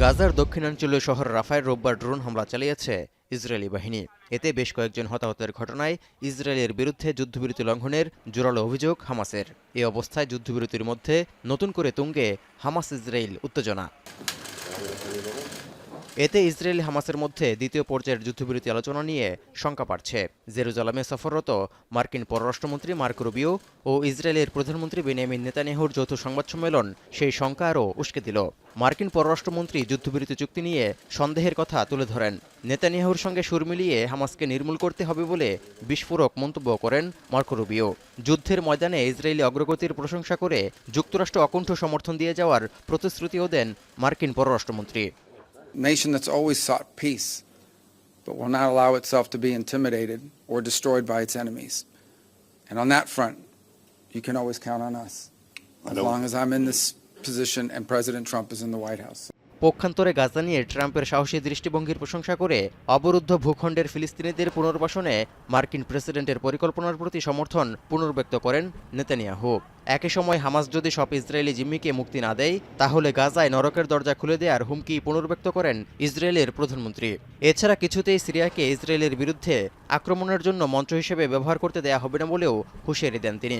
গাজার দক্ষিণাঞ্চলীয় শহর রাফায় রোববার ড্রোন হামলা চালিয়েছে ইসরায়েলি বাহিনী। এতে বেশ কয়েকজন হতাহতের ঘটনায় ইসরায়েলের বিরুদ্ধে যুদ্ধবিরতি লঙ্ঘনের জোরালো অভিযোগ হামাসের। এ অবস্থায় যুদ্ধবিরতির মধ্যে নতুন করে তুঙ্গে হামাস ইসরায়েল উত্তেজনা। এতে ইসরায়েল হামাসের মধ্যে দ্বিতীয় পর্যায়ের যুদ্ধবিরতি আলোচনা নিয়ে শঙ্কা বাড়ছে। জেরুজালেমে সফররত মার্কিন পররাষ্ট্রমন্ত্রী মার্ক রুবিও ও ইসরায়েলের প্রধানমন্ত্রী বেনিয়ামিন নেতানিয়াহুর যৌথ সংবাদ সম্মেলন সেই শঙ্কা আরও উস্কে দিল। মার্কিন পররাষ্ট্রমন্ত্রী যুদ্ধবিরতি চুক্তি নিয়ে সন্দেহের কথা তুলে ধরেন। নেতানিয়াহুর সঙ্গে সুর মিলিয়ে হামাসকে নির্মূল করতে হবে বলে বিস্ফোরক মন্তব্য করেন মার্ক রুবিও। যুদ্ধের ময়দানে ইসরায়েলি অগ্রগতির প্রশংসা করে যুক্তরাষ্ট্র অকুণ্ঠ সমর্থন দিয়ে যাওয়ার প্রতিশ্রুতিও দেন মার্কিন পররাষ্ট্রমন্ত্রী। Nation that's always sought peace, but will not allow itself to be intimidated or destroyed by its enemies. And on that front, you can always count on us, as long as I'm in this position and President Trump is in the White House. পক্ষান্তরে গাজা নিয়ে ট্রাম্পের সাহসী দৃষ্টিভঙ্গির প্রশংসা করে অবরুদ্ধ ভূখণ্ডের ফিলিস্তিনিদের পুনর্বাসনে মার্কিন প্রেসিডেন্টের পরিকল্পনার প্রতি সমর্থন পুনর্ব্যক্ত করেন নেতানিয়াহু। একই সময় হামাস যদি সব ইসরায়েলি জিম্মিকে মুক্তি না দেয়, তাহলে গাজায় নরকের দরজা খুলে দেওয়ার হুমকি পুনর্ব্যক্ত করেন ইসরায়েলের প্রধানমন্ত্রী। এছাড়া কিছুতেই সিরিয়াকে ইসরায়েলের বিরুদ্ধে আক্রমণের জন্য মঞ্চ হিসেবে ব্যবহার করতে দেয়া হবে না বলেও হুঁশিয়ারি দেন তিনি।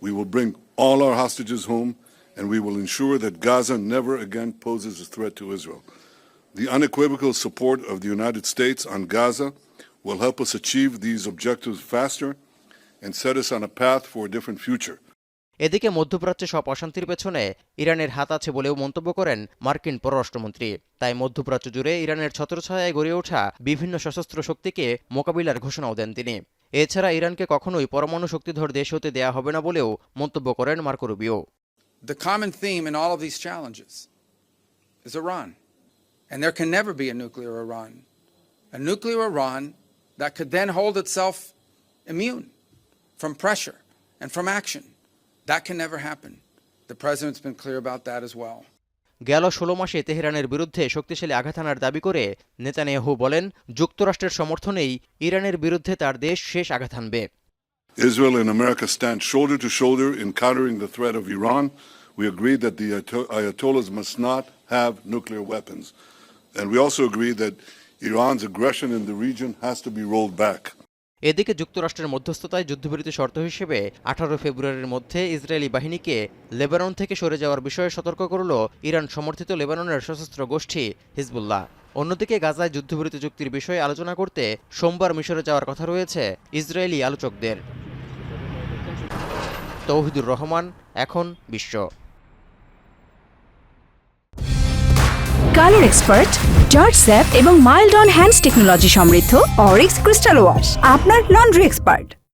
We will bring all our hostages home, and we will ensure that Gaza never again poses a threat to Israel. The unequivocal support of the United States on Gaza will help us achieve these objectives faster and set us on a path for a different future. এদিকে মধ্যপ্রাচ্যে সব অশান্তির পেছনে ইরানের হাত আছে বলেও মন্তব্য করেন মার্কিন পররাষ্ট্রমন্ত্রী। তাই মধ্যপ্রাচ্য জুড়ে ইরানের ছত্রছায়ায় গড়ে ওঠা বিভিন্ন সশস্ত্র শক্তিকে মোকাবিলার ঘোষণাও দেন তিনি। এছাড়া ইরানকে কখনোই পরমাণু শক্তিধর দেশ হতে দেয়া হবে না বলেও মন্তব্য করেন mark Rubio. The common theme in all of these challenges is Iran. And there can never be a nuclear Iran. A nuclear Iran that could then hold itself immune from pressure and from action. That can never happen. The president's been clear about that as well. গেল 16 মাসে তেহরানের বিরুদ্ধে শক্তিশালী আঘাত হানার দাবি করে Netanyahu বলেন, যুক্তরাষ্ট্রের সমর্থনেই ইরানের বিরুদ্ধে তার দেশ শেষ আঘাত হানবে। Israel and America stand shoulder to shoulder in countering the threat of Iran. We agree that the Ayatollahs must not have nuclear weapons. And we also agree that Iran's aggression in the region has to be rolled back. এদিকে যুক্তরাষ্ট্রের মধ্যস্থতায় যুদ্ধবিরতি শর্ত হিসেবে 18 ফেব্রুয়ারির মধ্যে Israeli বাহিনীকে Lebanon থেকে সরে যাওয়ার বিষয়ে সতর্ক করল ইরান সমর্থিত লেবাননের সশস্ত্র গোষ্ঠী হিজবুল্লাহ। অন্যদিকে গাজায় যুদ্ধবিরতি চুক্তির বিষয়ে আলোচনা করতে সোমবার মিশরে যাওয়ার কথা রয়েছে ইসরায়েলি আলোচকদের। তৌহিদুর রহমান, এখন বিশ্ব। কালার এক্সপার্ট, জর্জ স্যাপ এবং মাইল্ড অন হ্যান্ডস টেকনোলজি সমৃদ্ধ অরিক্স ক্রিস্টাল ওয়াশ আপনার লন্ড্রি এক্সপার্ট।